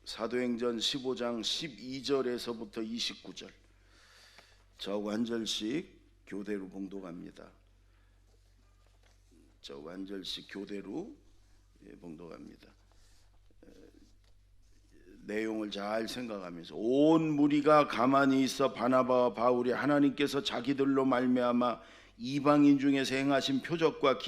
사도행전 15장 12절에서부터 29절 저완절씩 교대로 봉독합니다. 저완절씩 교대로 봉독합니다. 내용을 잘 생각하면서 온 무리가 가만히 있어 바나바와 바울이 하나님께서 자기들로 말미암아 이방인 중에서 행하신 표적과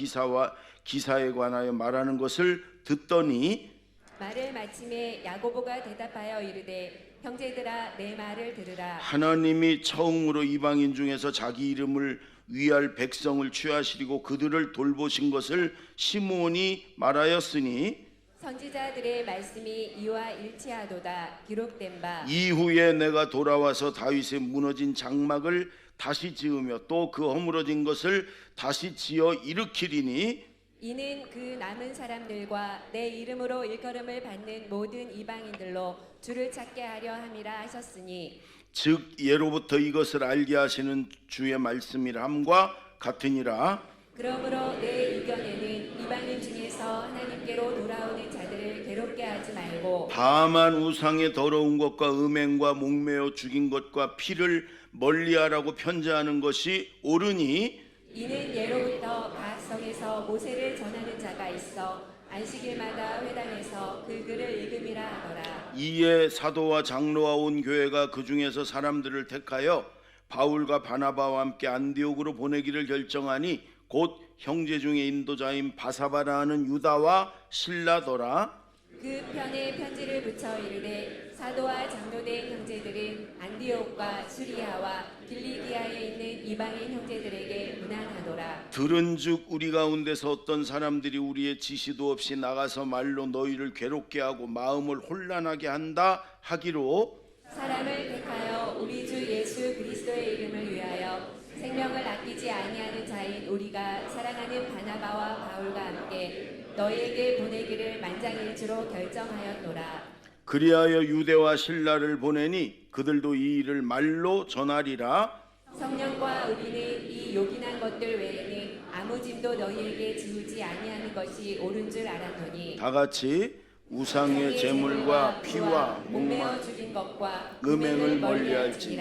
기사에 관하여 말하는 것을 듣더니 말을 마침에 야고보가 대답하여 이르되 형제들아 내 말을 들으라. 하나님이 처음으로 이방인 중에서 자기 이름을 위할 백성을 취하시리고 그들을 돌보신 것을 시므온이 말하였으니 선지자들의 말씀이 이와 일치하도다. 기록된 바 이후에 내가 돌아와서 다윗의 무너진 장막을 다시 지으며 또 그 허물어진 것을 다시 지어 일으키리니 이는 그 남은 사람들과 내 이름으로 일컬음을 받는 모든 이방인들로 주를 찾게 하려 함이라 하셨으니 즉 예로부터 이것을 알게 하시는 주의 말씀이라 함과 같으니라. 그러므로 내 의견에는 이방인 중에서 하나님께로 돌아오는 자들을 괴롭게 하지 말고 다만 우상의 더러운 것과 음행과 목매어 죽인 것과 피를 멀리하라고 편지하는 것이 옳으니 이는 예로부터 각 성에서 모세를 전하는 자가 있어 안식일마다 회당에서 그 글을 읽음이라 하더라. 이에 사도와 장로와 온 교회가 그 중에서 사람들을 택하여 바울과 바나바와 함께 안디옥으로 보내기를 결정하니 곧 형제 중에 인도자인 바사바라 하는 유다와 실라더라. 그 편에 편지를 붙여 이르되 사도와 장로된 형제들은 안디옥과 수리아와 길리기아에 있는 이방인 형제들에게 문안하노라. 들은즉 우리 가운데서 어떤 사람들이 우리의 지시도 없이 나가서 말로 너희를 괴롭게 하고 마음을 혼란하게 한다 하기로 사람을 택하여 우리 주 예수 그리스도의 이름을 위하여 생명을 아끼지 아니하는 자인 우리가 사랑하는 바나바와 바울과 함께 너희에게 보내기를 만장일치로 결정하였노라. 그리하여 유대와 신라를 보내니 그들도 이 일을 말로 전하리라. 성령과 우리는 이 요긴한 것들 외에는 아무 짐도 너희에게 지우지 아니하는 것이 옳은 줄 알았노니 다 같이 우상의 제물과 피와 목마 죽인 것과 음행을 멀리할지니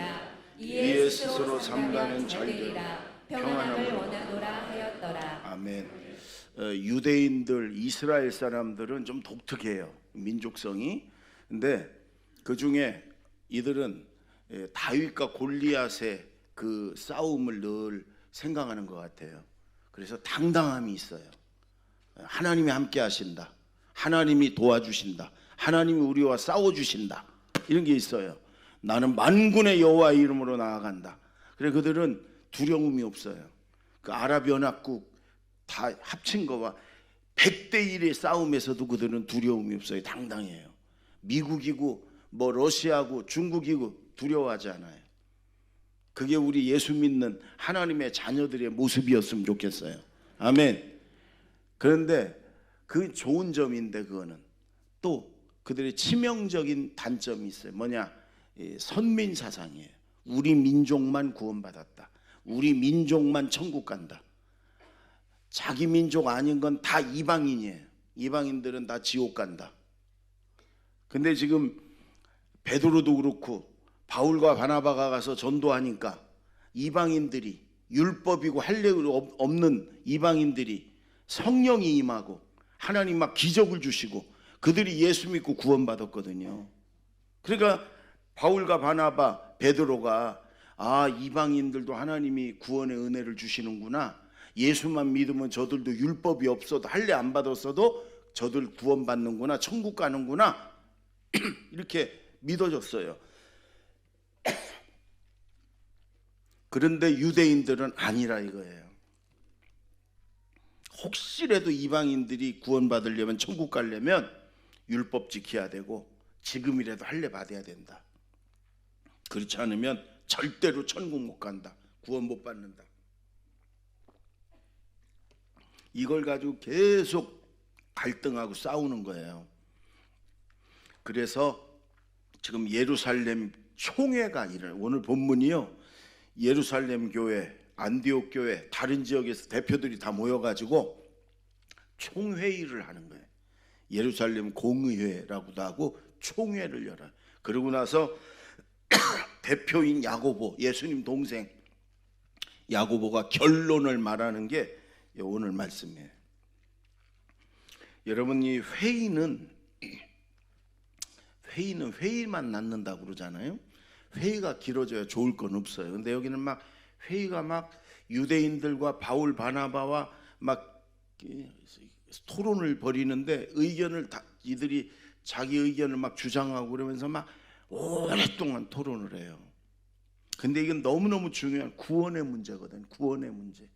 이에 스스로 삼가면 잘되리라. 평안함을 원하노라 하였더라. 아멘. 유대인들 이스라엘 사람들은 좀 독특해요, 민족성이. 근데 그 중에 이들은 다윗과 골리앗의 그 싸움을 늘 생각하는 것 같아요. 그래서 당당함이 있어요. 하나님이 함께 하신다, 하나님이 도와주신다, 하나님이 우리와 싸워주신다, 이런 게 있어요. 나는 만군의 여호와 이름으로 나아간다. 그래 그들은 두려움이 없어요. 그 아랍연합국 다 합친 거와 100대 1의 싸움에서도 그들은 두려움이 없어요. 당당해요. 미국이고 뭐 러시아고 중국이고 두려워하지 않아요. 그게 우리 예수 믿는 하나님의 자녀들의 모습이었으면 좋겠어요. 아멘. 그런데 그 좋은 점인데 그거는 또 그들의 치명적인 단점이 있어요. 뭐냐? 선민 사상이에요. 우리 민족만 구원받았다, 우리 민족만 천국 간다. 자기 민족 아닌 건 다 이방인이에요. 이방인들은 다 지옥 간다. 근데 지금 베드로도 그렇고 바울과 바나바가 가서 전도하니까 이방인들이, 율법이고 할례 없는 이방인들이 성령이 임하고 하나님 막 기적을 주시고 그들이 예수 믿고 구원받았거든요. 그러니까 바울과 바나바, 베드로가 이방인들도 하나님이 구원의 은혜를 주시는구나, 예수만 믿으면 저들도 율법이 없어도 할례 안 받았어도 저들 구원받는구나, 천국 가는구나, 이렇게 믿어졌어요. 그런데 유대인들은 아니라 이거예요. 혹시라도 이방인들이 구원받으려면, 천국 가려면 율법 지켜야 되고 지금이라도 할례 받아야 된다. 그렇지 않으면 절대로 천국 못 간다, 구원 못 받는다. 이걸 가지고 계속 갈등하고 싸우는 거예요. 그래서 지금 예루살렘 총회가 오늘 본문이요, 예루살렘 교회, 안디옥 교회, 다른 지역에서 대표들이 다 모여가지고 총회의를 하는 거예요. 예루살렘 공의회라고도 하고 총회를 열어요. 그러고 나서 대표인 야고보, 예수님 동생 야고보가 결론을 말하는 게 오늘 말씀이에요. 여러분, 이 회의는 회의만 낳는다고 그러잖아요. 회의가 길어져야 좋을 건 없어요. 근데 여기는 막 회의가 막 유대인들과 바울 바나바와 막 토론을 벌이는데 의견을 다 이들이 자기 의견을 막 주장하고 그러면서 막 오랫동안 토론을 해요. 근데 이건 너무너무 중요한 구원의 문제거든. 구원의 문제.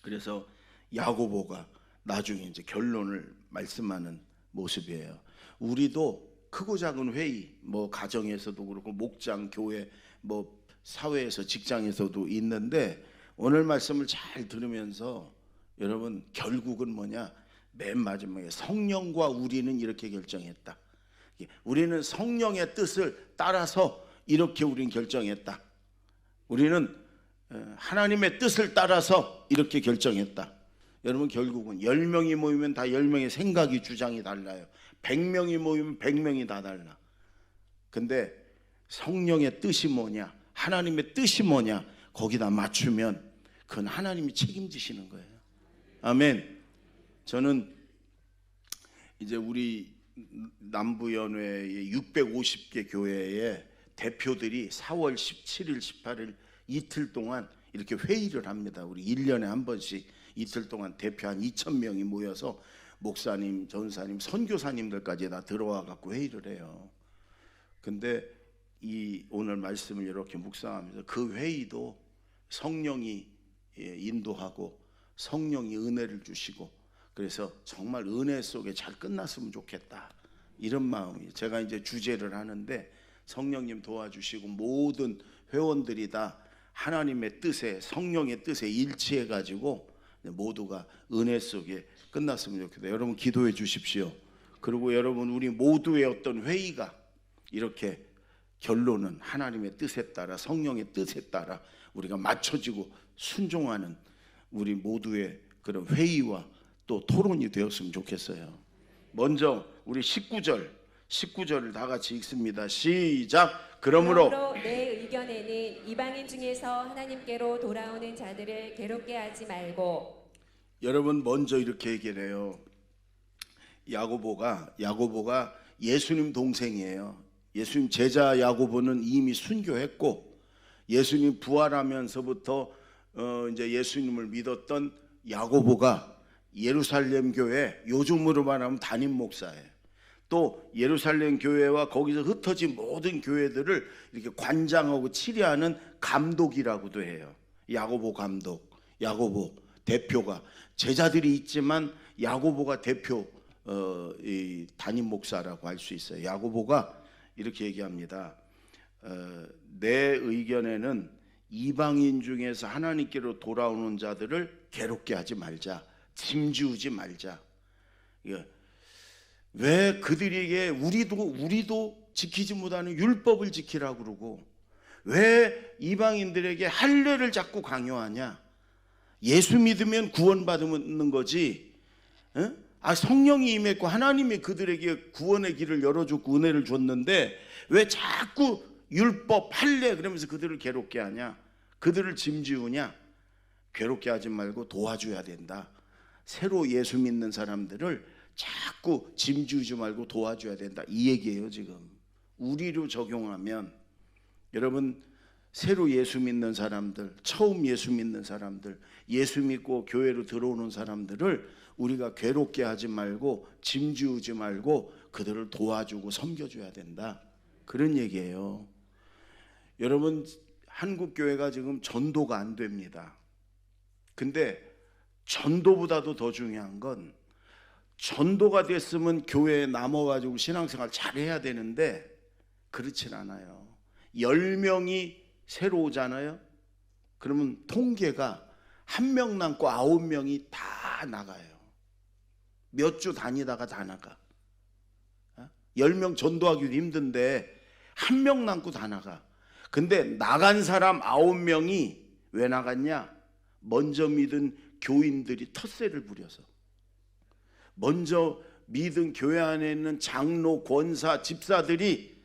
그래서 야고보가 나중에 이제 결론을 말씀하는 모습이에요. 우리도 크고 작은 회의, 뭐 가정에서도 그렇고 목장, 교회, 뭐 사회에서, 직장에서도 있는데 오늘 말씀을 잘 들으면서 여러분, 결국은 뭐냐? 맨 마지막에 성령과 우리는 이렇게 결정했다. 우리는 성령의 뜻을 따라서 이렇게 우리는 결정했다. 우리는 하나님의 뜻을 따라서 이렇게 결정했다. 여러분, 결국은 10명이 모이면 다 10명의 생각이, 주장이 달라요. 100명이 모이면 100명이 다 달라. 근데 성령의 뜻이 뭐냐, 하나님의 뜻이 뭐냐, 거기다 맞추면 그건 하나님이 책임지시는 거예요. 아멘. 저는 이제 우리 남부연회의 650개 교회의 대표들이 4월 17일, 18일 이틀 동안 이렇게 회의를 합니다. 우리 1년에 한 번씩 이틀 동안 대표 한 2,000명이 모여서 목사님, 전사님, 선교사님들까지 다 들어와 갖고 회의를 해요. 근데 이 오늘 말씀을 이렇게 묵상하면서 그 회의도 성령이 인도하고 성령이 은혜를 주시고, 그래서 정말 은혜 속에 잘 끝났으면 좋겠다, 이런 마음이. 제가 이제 주재를 하는데 성령님 도와주시고 모든 회원들이 다 하나님의 뜻에, 성령의 뜻에 일치해 가지고 모두가 은혜 속에 끝났으면 좋겠다. 여러분, 기도해 주십시오. 그리고 여러분, 우리 모두의 어떤 회의가 이렇게 결론은 하나님의 뜻에 따라, 성령의 뜻에 따라 우리가 맞춰지고 순종하는 우리 모두의 그런 회의와 또 토론이 되었으면 좋겠어요. 먼저 우리 19절을 다 같이 읽습니다. 시작. 그러므로 내 의견에는 이방인 중에서 하나님께로 돌아오는 자들을 괴롭게 하지 말고. 여러분, 먼저 이렇게 얘기를 해요. 야고보가 예수님 동생이에요. 예수님 제자 야고보는 이미 순교했고, 예수님 부활하면서부터 이제 예수님을 믿었던 야고보가 예루살렘 교회, 요즘으로 말하면 담임 목사예요. 또 예루살렘 교회와 거기서 흩어진 모든 교회들을 이렇게 관장하고 치리하는 감독이라고도 해요. 야고보 감독, 야고보 대표가, 제자들이 있지만 야고보가 대표 이 담임 목사라고 할 수 있어요. 야고보가 이렇게 얘기합니다. 내 의견에는 이방인 중에서 하나님께로 돌아오는 자들을 괴롭게 하지 말자, 짐지우지 말자. 왜 그들에게 우리도 지키지 못하는 율법을 지키라고 그러고, 왜 이방인들에게 할례를 자꾸 강요하냐? 예수 믿으면 구원받는 거지. 성령이 임했고 하나님이 그들에게 구원의 길을 열어줬고 은혜를 줬는데 왜 자꾸 율법, 할례 그러면서 그들을 괴롭게 하냐? 그들을 짐지우냐? 괴롭게 하지 말고 도와줘야 된다. 새로 예수 믿는 사람들을 자꾸 짐지우지 말고 도와줘야 된다, 이 얘기예요. 지금 우리로 적용하면, 여러분, 새로 예수 믿는 사람들, 처음 예수 믿는 사람들, 예수 믿고 교회로 들어오는 사람들을 우리가 괴롭게 하지 말고 짐지우지 말고 그들을 도와주고 섬겨줘야 된다, 그런 얘기예요. 여러분, 한국 교회가 지금 전도가 안 됩니다. 근데 전도보다도 더 중요한 건, 전도가 됐으면 교회에 남아가지고 신앙생활 잘해야 되는데 그렇진 않아요. 10명이 새로 오잖아요. 그러면 통계가 1명 남고 9명이 다 나가요. 몇 주 다니다가 다 나가. 10명 전도하기도 힘든데 1명 남고 다 나가. 근데 나간 사람 9명이 왜 나갔냐? 먼저 믿은 교인들이 텃세를 부려서, 먼저 믿은 교회 안에 있는 장로, 권사, 집사들이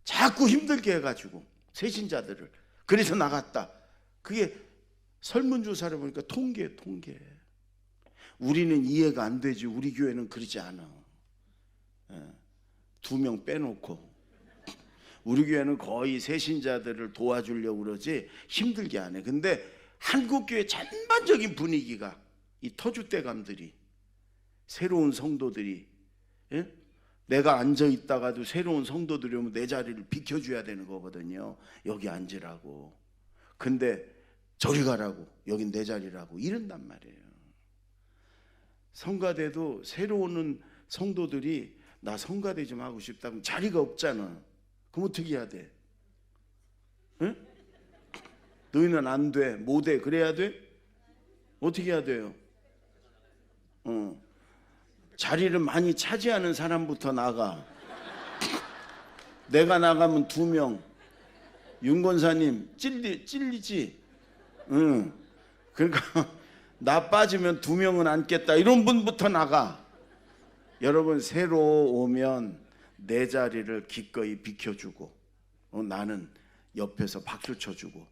자꾸 힘들게 해가지고 새신자들을 그래서 나갔다. 그게 설문조사를 보니까 통계. 우리는 이해가 안 되지. 우리 교회는 그러지 않아. 2명 빼놓고 우리 교회는 거의 새신자들을 도와주려고 그러지 힘들게 안 해. 근데 한국교회 전반적인 분위기가 이 터줏대감들이, 새로운 성도들이, 내가 앉아 있다가도 새로운 성도들이 오면 내 자리를 비켜줘야 되는 거거든요. 여기 앉으라고. 근데 저리 가라고, 여긴 내 자리라고 이런단 말이에요. 성가대도 새로 오는 성도들이 나 성가대 좀 하고 싶다 그럼 자리가 없잖아. 그럼 어떻게 해야 돼? 응? 너희는 안 돼, 못 해. 그래야 돼? 어떻게 해야 돼요? 자리를 많이 차지하는 사람부터 나가. 내가 나가면 2명. 윤 권사님 찔리지? 응. 그러니까 나 빠지면 2명은 앉겠다. 이런 분부터 나가. 여러분, 새로 오면 내 자리를 기꺼이 비켜주고 나는 옆에서 박수 쳐주고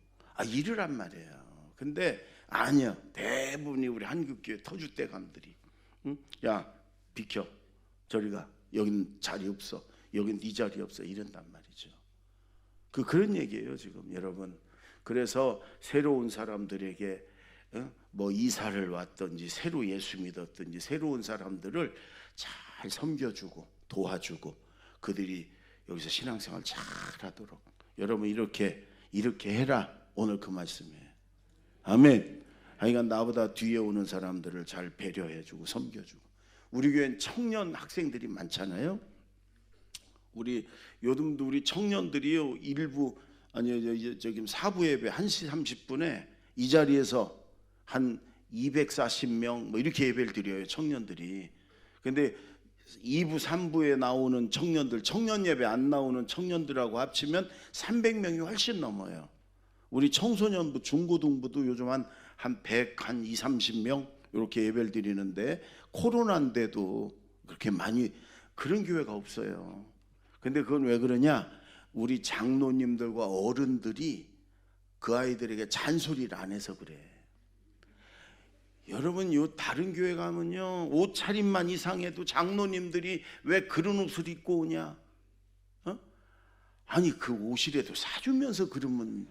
이러란 말이에요. 근데 아니야. 대부분이 우리 한국교회 터줏대감들이 야 비켜, 저리 가, 여긴 자리 없어, 여긴 네 자리 없어 이런단 말이죠. 그런 얘기예요 지금 여러분. 그래서 새로운 사람들에게 뭐 이사를 왔든지 새로 예수 믿었든지 새로운 사람들을 잘 섬겨주고 도와주고 그들이 여기서 신앙생활 잘 하도록 여러분 이렇게 해라. 오늘 그 말씀이에요. 아멘. 하여간 나보다 뒤에 오는 사람들을 잘 배려해주고 섬겨주고. 우리 교회는 청년 학생들이 많잖아요. 우리 요즘도 우리 청년들이요, 일부 지금 사부 예배 1시 30분에 이 자리에서 한 240명 뭐 이렇게 예배를 드려요, 청년들이. 근데 2부 3부에 나오는 청년들, 청년 예배 안 나오는 청년들하고 합치면 300명이 훨씬 넘어요. 우리 청소년부, 중고등부도 요즘 한 100, 한 20, 30명 이렇게 예배를 드리는데 코로나인데도 그렇게 많이 그런 교회가 없어요. 근데 그건 왜 그러냐? 우리 장로님들과 어른들이 그 아이들에게 잔소리를 안 해서 그래. 여러분, 요 다른 교회 가면요, 옷차림만 이상해도 장로님들이 왜 그런 옷을 입고 오냐? 아니 그 옷이라도 사주면서 그러면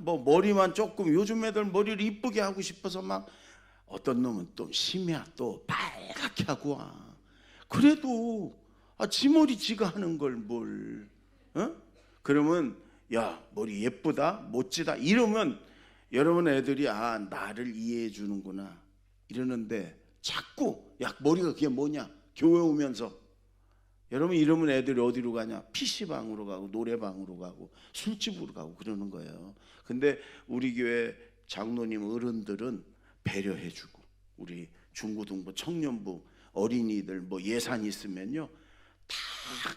뭐 머리만 조금, 요즘 애들 머리를 이쁘게 하고 싶어서 막 어떤 놈은 또 심야 또 빨갛게 하고 와. 그래도 지 머리 지가 하는 걸 뭘? 그러면 야 머리 예쁘다 멋지다 이러면 여러분 애들이 나를 이해해 주는구나 이러는데 자꾸 야 머리가 그게 뭐냐 교회 오면서 여러분 이러면 애들이 어디로 가냐? PC방으로 가고 노래방으로 가고 술집으로 가고 그러는 거예요. 근데 우리 교회 장로님 어른들은 배려해주고 우리 중고등부 청년부 어린이들 뭐 예산 있으면요 다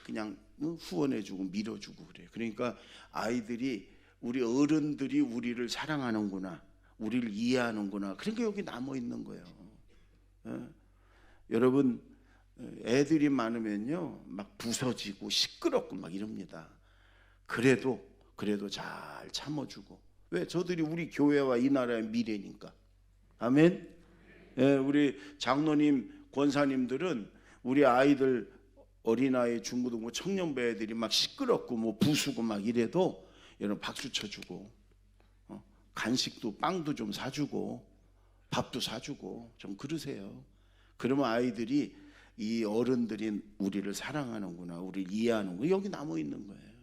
그냥 후원해주고 밀어주고 그래요. 그러니까 아이들이 우리 어른들이 우리를 사랑하는구나, 우리를 이해하는구나, 그러니까 여기 남아 있는 거예요. 여러분 애들이 많으면요 막 부서지고 시끄럽고 막 이럽니다. 그래도 잘 참아주고. 왜? 저들이 우리 교회와 이 나라의 미래니까. 아멘. 우리 장로님 권사님들은 우리 아이들 어린아이 중고등부 청년부 애들이 막 시끄럽고 뭐 부수고 막 이래도 여러분 박수 쳐주고 간식도 빵도 좀 사주고 밥도 사주고 좀 그러세요. 그러면 아이들이 이 어른들이 우리를 사랑하는구나, 우리를 이해하는구나, 여기 남아 있는 거예요.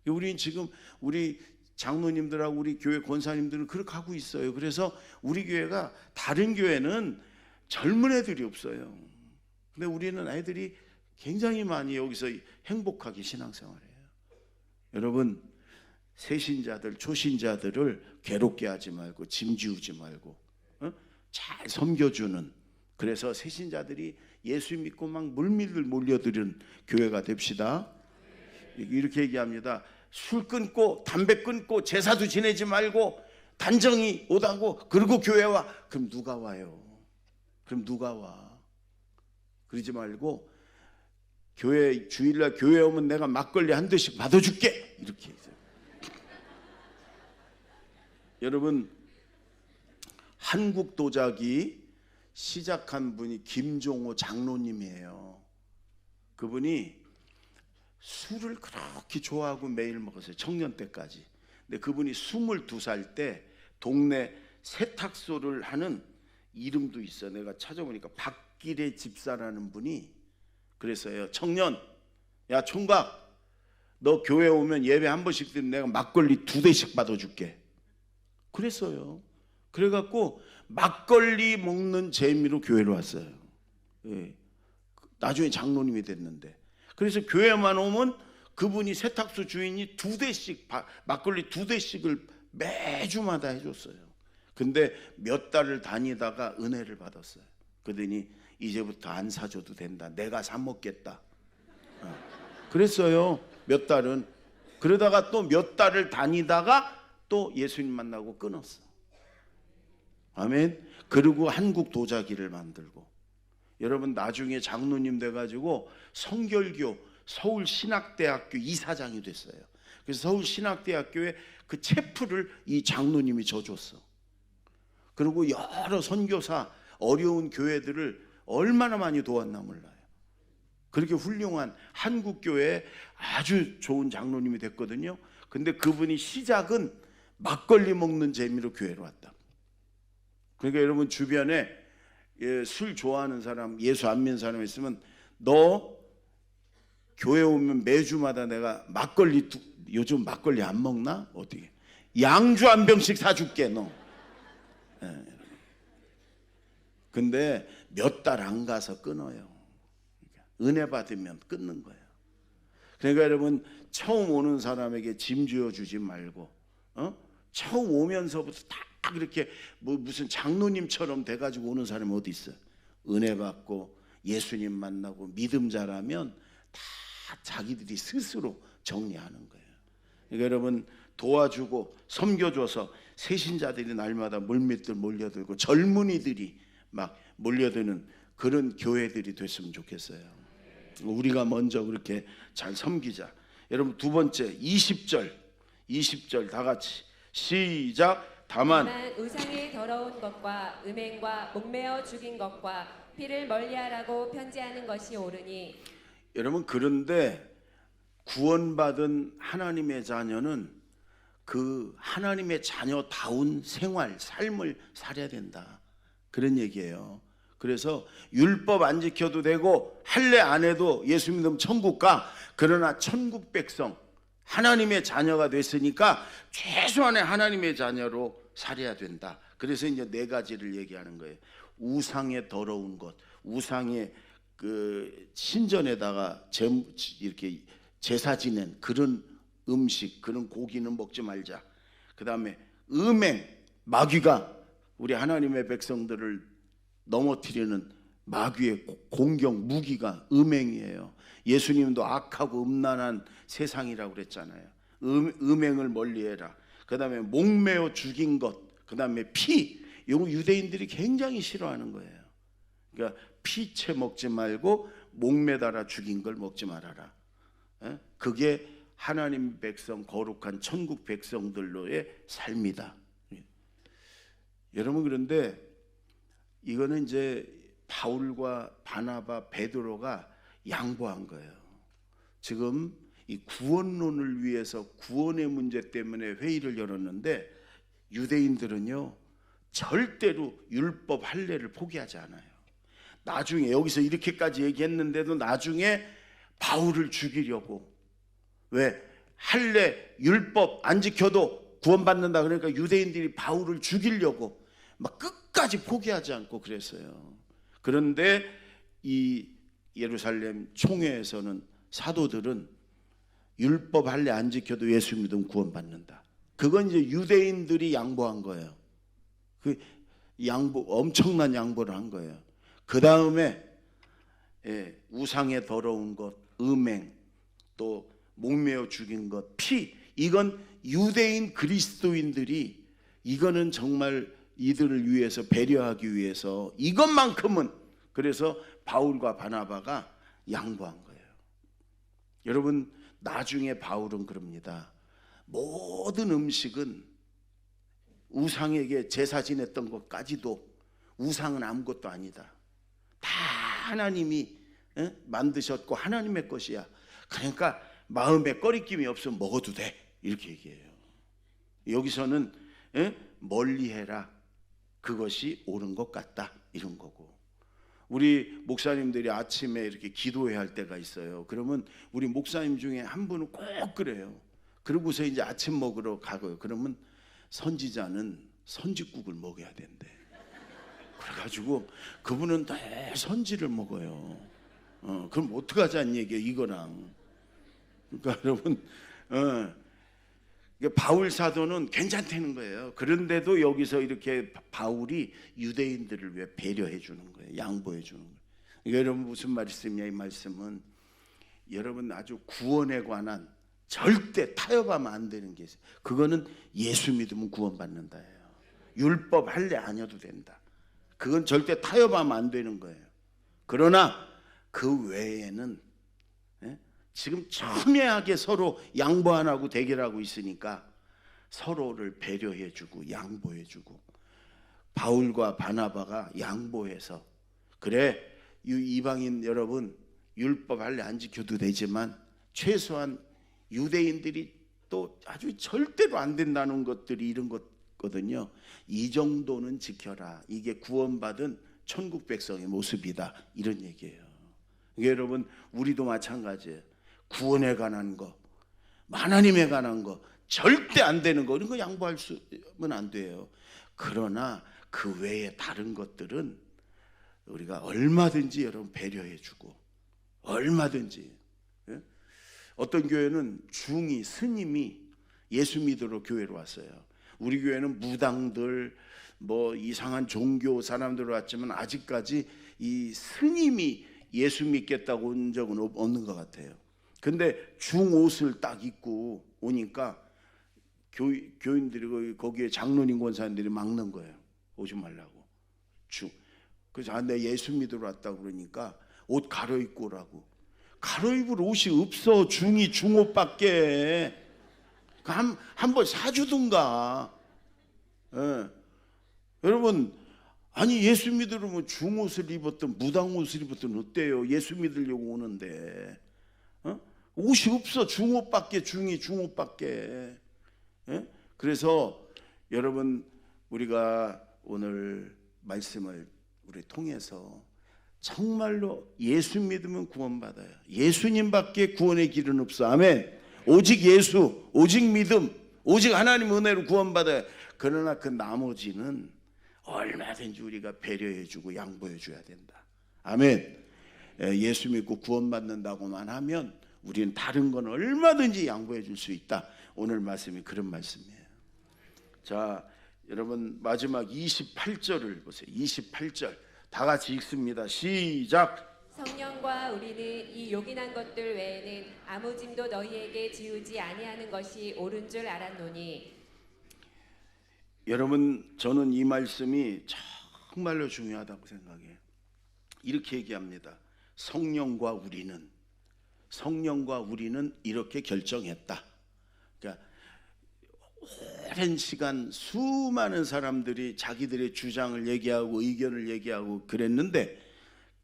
우리는 지금 우리 장로님들하고 우리 교회 권사님들은 그렇게 하고 있어요. 그래서 우리 교회가 다른 교회는 젊은 애들이 없어요. 근데 우리는 애들이 굉장히 많이 여기서 행복하게 신앙생활해요. 여러분 새신자들, 초신자들을 괴롭게 하지 말고 짐지우지 말고 잘 섬겨주는, 그래서 새신자들이 예수 믿고 막 물밀을 몰려드는 교회가 됩시다. 이렇게 얘기합니다. 술 끊고 담배 끊고 제사도 지내지 말고 단정히 오다고 그리고 교회 와. 그럼 누가 와요? 그럼 누가 와? 그러지 말고 교회 주일날 교회 오면 내가 막걸리 한 대씩 받아줄게 이렇게 해서. 여러분 한국 도자기 시작한 분이 김종호 장로님이에요. 그분이 술을 그렇게 좋아하고 매일 먹었어요. 청년 때까지. 근데 그분이 22살 때 동네 세탁소를 하는 이름도 있어. 내가 찾아보니까 박길의 집사라는 분이 그랬어요. 청년, 야 총각, 너 교회 오면 예배 한 번씩 드리면 내가 막걸리 2대씩 받아줄게. 그랬어요. 그래갖고 막걸리 먹는 재미로 교회로 왔어요. 예. 나중에 장로님이 됐는데, 그래서 교회만 오면 그분이 세탁소 주인이 2대씩 막걸리 2대씩을 매주마다 해줬어요. 근데 몇 달을 다니다가 은혜를 받았어요. 그러더니 이제부터 안 사줘도 된다. 내가 사 먹겠다. 그랬어요. 몇 달은. 그러다가 또 몇 달을 다니다가 또 예수님 만나고 끊었어. 아멘. 그리고 한국 도자기를 만들고, 여러분 나중에 장로님 돼가지고 성결교 서울신학대학교 이사장이 됐어요. 그래서 서울신학대학교에 그 체프를 이 장로님이 져줬어. 그리고 여러 선교사 어려운 교회들을 얼마나 많이 도왔나 몰라요. 그렇게 훌륭한 한국교회에 아주 좋은 장로님이 됐거든요. 근데 그분이 시작은 막걸리 먹는 재미로 교회로 왔다. 그러니까 여러분 주변에 술 좋아하는 사람, 예수 안 믿는 사람 있으면 너 교회 오면 매주마다 내가 막걸리 요즘 막걸리 안 먹나? 어떻게? 양주 한 병씩 사줄게 너. 근데 몇 달 안 가서 끊어요. 은혜 받으면 끊는 거예요. 그러니까 여러분 처음 오는 사람에게 짐 지어주지 말고, 처음 오면서부터 딱 이렇게 무슨 장로님처럼 돼가지고 오는 사람이 어디 있어요? 은혜 받고 예수님 만나고 믿음 자라면 다 자기들이 스스로 정리하는 거예요. 그러니까 여러분 도와주고 섬겨줘서 새신자들이 날마다 물밑들 몰려들고 젊은이들이 막 몰려드는 그런 교회들이 됐으면 좋겠어요. 우리가 먼저 그렇게 잘 섬기자. 여러분 두 번째 20절 다 같이 시작. 다만 우상의 더러운 것과 음행과 목매어 죽인 것과 피를 멀리하라고 편지하는 것이 옳으니. 여러분 그런데 구원받은 하나님의 자녀는 그 하나님의 자녀다운 생활, 삶을 살아야 된다. 그런 얘기예요. 그래서 율법 안 지켜도 되고 할례 안 해도 예수 믿으면 천국 가. 그러나 천국 백성 하나님의 자녀가 됐으니까 최소한의 하나님의 자녀로 살아야 된다. 그래서 이제 4가지를 얘기하는 거예요. 우상의 더러운 것, 우상의 그 신전에다가 이렇게 제사 지낸 그런 음식, 그런 고기는 먹지 말자. 그 다음에 음행, 마귀가 우리 하나님의 백성들을 넘어뜨리는 마귀의 공격, 무기가 음행이에요. 예수님도 악하고 음란한 세상이라고 그랬잖아요. 음행을 멀리해라. 그 다음에 목매어 죽인 것, 그 다음에 피, 이거 유대인들이 굉장히 싫어하는 거예요. 그러니까 피채 먹지 말고 목매달아 죽인 걸 먹지 말아라. 그게 하나님 백성, 거룩한 천국 백성들로의 삶이다. 여러분 그런데 이거는 이제 바울과 바나바, 베드로가 양보한 거예요. 지금 이 구원론을 위해서 구원의 문제 때문에 회의를 열었는데 유대인들은요 절대로 율법 할례를 포기하지 않아요. 나중에 여기서 이렇게까지 얘기했는데도 나중에 바울을 죽이려고, 왜? 할례 율법 안 지켜도 구원받는다 그러니까 유대인들이 바울을 죽이려고 막 끝까지 포기하지 않고 그랬어요. 그런데 이 예루살렘 총회에서는 사도들은 율법 할례 안 지켜도 예수 믿으면 구원받는다. 그건 이제 유대인들이 양보한 거예요. 그 양보, 엄청난 양보를 한 거예요. 그 다음에 우상의 더러운 것, 음행, 또 목매어 죽인 것, 피, 이건 유대인 그리스도인들이 이거는 정말 이들을 위해서 배려하기 위해서 이것만큼은, 그래서 바울과 바나바가 양보한 거예요. 여러분, 나중에 바울은 그럽니다. 모든 음식은 우상에게 제사 지냈던 것까지도 우상은 아무것도 아니다. 다 하나님이 만드셨고 하나님의 것이야. 그러니까 마음에 꺼리낌이 없으면 먹어도 돼. 이렇게 얘기해요. 여기서는 멀리해라. 그것이 옳은 것 같다. 이런 거고. 우리 목사님들이 아침에 이렇게 기도해야 할 때가 있어요. 그러면 우리 목사님 중에 한 분은 꼭 그래요. 그러고서 이제 아침 먹으러 가고요. 그러면 선지자는 선지국을 먹어야 된대. 그래가지고 그분은 늘 선지를 먹어요. 그럼 어떡하자는 얘기예요, 이거랑. 그러니까 여러분, 바울 사도는 괜찮다는 거예요. 그런데도 여기서 이렇게 바울이 유대인들을 위해 배려해 주는 거예요. 양보해 주는 거예요. 그러니까 여러분, 무슨 말씀이냐, 이 말씀은 여러분 아주 구원에 관한 절대 타협하면 안 되는 게 있어요. 그거는 예수 믿으면 구원받는다예요. 율법 할래 아니어도 된다. 그건 절대 타협하면 안 되는 거예요. 그러나 그 외에는 지금 첨예하게 서로 양보 안 하고 대결하고 있으니까 서로를 배려해주고 양보해주고, 바울과 바나바가 양보해서, 그래 이방인 여러분 율법 할래 안 지켜도 되지만 최소한 유대인들이 또 아주 절대로 안 된다는 것들이 이런 것거든요. 이 정도는 지켜라. 이게 구원받은 천국 백성의 모습이다. 이런 얘기예요. 여러분, 우리도 마찬가지예요. 구원에 관한 거, 하나님에 관한 거, 절대 안 되는 거, 이런 거 양보할 수는 안 돼요. 그러나 그 외에 다른 것들은 우리가 얼마든지 여러분 배려해주고, 얼마든지. 어떤 교회는 중이 스님이 예수 믿으러 교회로 왔어요. 우리 교회는 무당들, 뭐 이상한 종교 사람들 왔지만 아직까지 이 스님이 예수 믿겠다고 온 적은 없는 것 같아요. 근데 중 옷을 딱 입고 오니까 교인들이 거기에 장로님 권사님들이 막는 거예요. 오지 말라고. 그래서 내 예수 믿으러 왔다고 그러니까 옷 갈아입고 오라고. 갈아입을 옷이 없어. 중이 중옷밖에. 한번 사주든가. 여러분, 아니 예수 믿으려면 중옷을 입었든 무당옷을 입었든 어때요? 예수 믿으려고 오는데 옷이 없어. 중옷밖에. 중이 중옷밖에. 그래서 여러분, 우리가 오늘 말씀을 우리 통해서 정말로 예수 믿으면 구원받아요. 예수님밖에 구원의 길은 없어. 아멘. 오직 예수, 오직 믿음, 오직 하나님 은혜로 구원받아요. 그러나 그 나머지는 얼마든지 우리가 배려해주고 양보해줘야 된다. 아멘. 예수 믿고 구원받는다고만 하면 우리는 다른 건 얼마든지 양보해줄 수 있다. 오늘 말씀이 그런 말씀이에요. 자, 여러분 마지막 28절을 보세요. 28절 다 같이 읽습니다. 시작. 성령과 우리는 이 요긴한 것들 외에는 아무 짐도 너희에게 지우지 아니하는 것이 옳은 줄 알았노니. 여러분, 저는 이 말씀이 정말로 중요하다고 생각해요. 이렇게 얘기합니다. 성령과 우리는 이렇게 결정했다. 그러니까 오랜 시간 수많은 사람들이 자기들의 주장을 얘기하고 의견을 얘기하고 그랬는데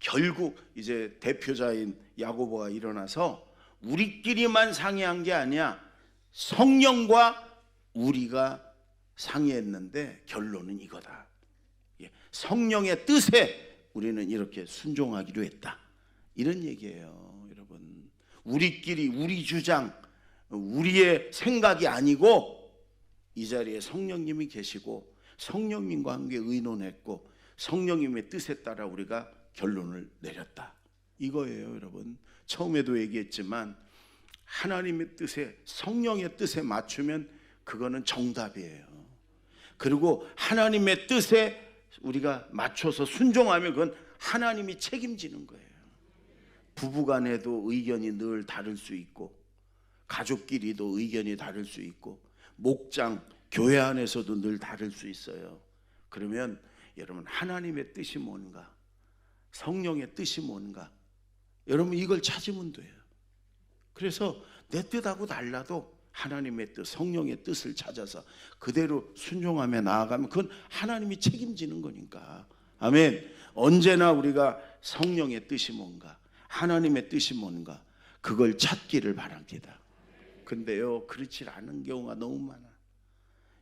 결국 이제 대표자인 야고보가 일어나서 우리끼리만 상의한 게 아니야. 성령과 우리가 상의했는데 결론은 이거다. 성령의 뜻에 우리는 이렇게 순종하기로 했다. 이런 얘기예요. 여러분, 우리끼리 우리 주장, 우리의 생각이 아니고 이 자리에 성령님이 계시고 성령님과 함께 의논했고 성령님의 뜻에 따라 우리가 결론을 내렸다. 이거예요. 여러분, 처음에도 얘기했지만 하나님의 뜻에, 성령의 뜻에 맞추면 그거는 정답이에요. 그리고 하나님의 뜻에 우리가 맞춰서 순종하면 그건 하나님이 책임지는 거예요. 부부간에도 의견이 늘 다를 수 있고, 가족끼리도 의견이 다를 수 있고, 목장, 교회 안에서도 늘 다를 수 있어요. 그러면 여러분, 하나님의 뜻이 뭔가, 성령의 뜻이 뭔가? 여러분 이걸 찾으면 돼요. 그래서 내 뜻하고 달라도 하나님의 뜻, 성령의 뜻을 찾아서 그대로 순종하며 나아가면 그건 하나님이 책임지는 거니까. 아멘. 언제나 우리가 성령의 뜻이 뭔가, 하나님의 뜻이 뭔가 그걸 찾기를 바랍니다. 근데요, 그렇지 않은 경우가 너무 많아.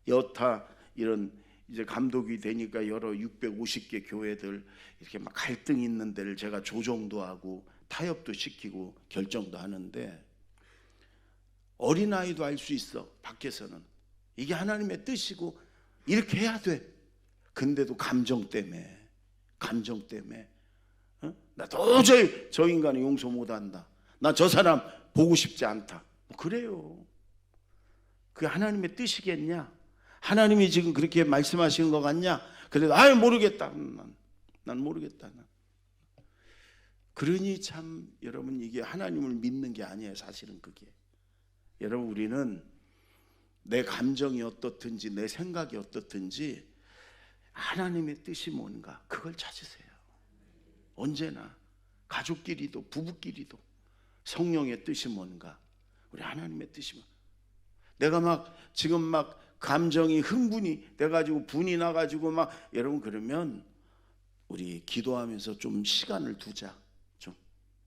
여타 이런 이제 감독이 되니까 여러 650개 교회들 이렇게 막 갈등 있는 데를 제가 조정도 하고 타협도 시키고 결정도 하는데, 어린아이도 알 수 있어. 밖에서는 이게 하나님의 뜻이고 이렇게 해야 돼. 근데도 감정 때문에 나 도저히 저 인간을 용서 못한다, 나 저 사람 보고 싶지 않다, 뭐 그래요. 그게 하나님의 뜻이겠냐? 하나님이 지금 그렇게 말씀하시는 것 같냐? 그래도 아유 모르겠다, 난 모르겠다. 그러니 참 여러분, 이게 하나님을 믿는 게 아니에요. 사실은 그게, 여러분, 우리는 내 감정이 어떻든지 내 생각이 어떻든지 하나님의 뜻이 뭔가 그걸 찾으세요. 언제나 가족끼리도 부부끼리도 성령의 뜻이 뭔가, 우리 하나님의 뜻이 뭔가. 내가 막 지금 막 감정이 흥분이 돼가지고 분이 나가지고 막 여러분, 그러면 우리 기도하면서 좀 시간을 두자. 좀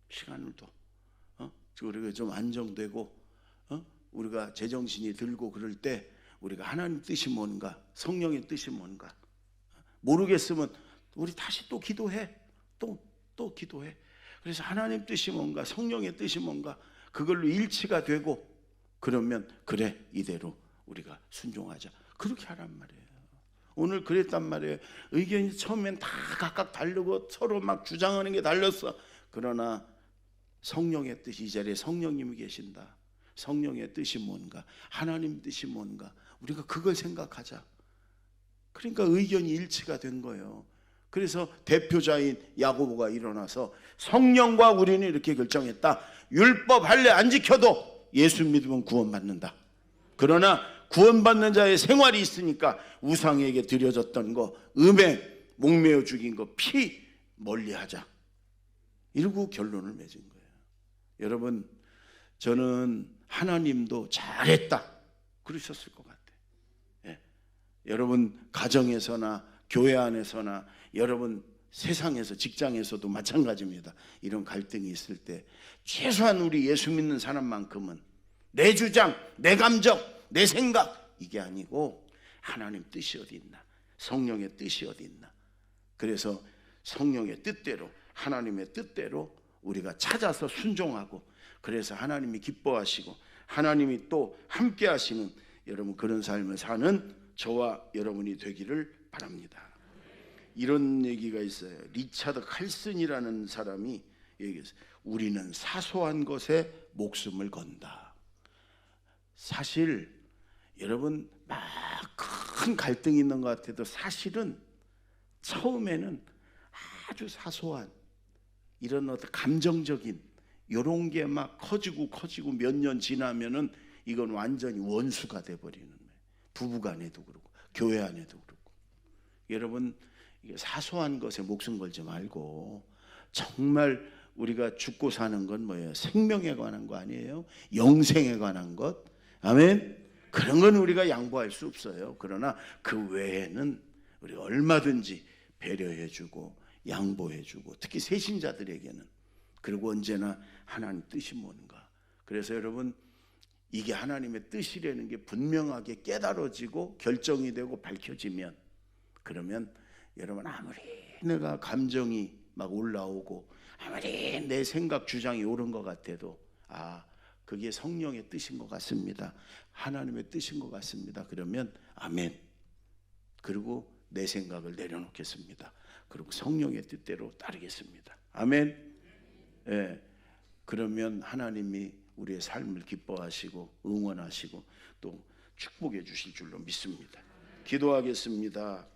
시간을 둬. 우리가 좀 안정되고 우리가 제정신이 들고 그럴 때 우리가 하나님 뜻이 뭔가, 성령의 뜻이 뭔가 모르겠으면 우리 다시 또 기도해. 또 기도해. 그래서 하나님 뜻이 뭔가, 성령의 뜻이 뭔가 그걸로 일치가 되고, 그러면 그래, 이대로 우리가 순종하자. 그렇게 하란 말이에요. 오늘 그랬단 말이에요. 의견이 처음엔 다 각각 다르고 서로 막 주장하는 게 달렸어. 그러나 성령의 뜻이, 이 자리에 성령님이 계신다. 성령의 뜻이 뭔가, 하나님 뜻이 뭔가, 우리가 그걸 생각하자. 그러니까 의견이 일치가 된 거예요. 그래서 대표자인 야고보가 일어나서 성령과 우리는 이렇게 결정했다. 율법 할례 안 지켜도 예수 믿으면 구원받는다. 그러나 구원받는 자의 생활이 있으니까 우상에게 드려졌던 거, 음행, 목매어 죽인 거, 피 멀리하자. 이러고 결론을 맺은 거예요. 여러분, 저는 하나님도 잘했다 그러셨을 것 같아요. 예. 여러분 가정에서나 교회 안에서나 여러분 세상에서, 직장에서도 마찬가지입니다. 이런 갈등이 있을 때 최소한 우리 예수 믿는 사람만큼은 내 주장, 내 감정, 내 생각 이게 아니고 하나님 뜻이 어디 있나, 성령의 뜻이 어디 있나. 그래서 성령의 뜻대로, 하나님의 뜻대로 우리가 찾아서 순종하고, 그래서 하나님이 기뻐하시고 하나님이 또 함께 하시는 여러분 그런 삶을 사는 저와 여러분이 되기를 바랍니다. 이런 얘기가 있어요. 리차드 칼슨이라는 사람이 얘기했어요. 우리는 사소한 것에 목숨을 건다. 사실 여러분 막 큰 갈등이 있는 것 같아도 사실은 처음에는 아주 사소한 이런 어떤 감정적인 이런 게 막 커지고 몇 년 지나면은 이건 완전히 원수가 돼버리는 거예요. 부부간에도 그렇고 교회 안에도 그렇고. 여러분, 이게 사소한 것에 목숨 걸지 말고 정말 우리가 죽고 사는 건 뭐예요? 생명에 관한 거 아니에요? 영생에 관한 것. 아멘. 그런 건 우리가 양보할 수 없어요. 그러나 그 외에는 우리 얼마든지 배려해주고 양보해주고, 특히 세신자들에게는. 그리고 언제나 하나님 뜻이 뭔가. 그래서 여러분, 이게 하나님의 뜻이라는 게 분명하게 깨달아지고 결정이 되고 밝혀지면, 그러면 여러분 아무리 내가 감정이 막 올라오고 아무리 내 생각 주장이 옳은 것 같아도, 아, 그게 성령의 뜻인 것 같습니다, 하나님의 뜻인 것 같습니다, 그러면 아멘. 그리고 내 생각을 내려놓겠습니다. 그리고 성령의 뜻대로 따르겠습니다. 아멘. 예. 그러면 하나님이 우리의 삶을 기뻐하시고 응원하시고 또 축복해 주실 줄로 믿습니다. 기도하겠습니다.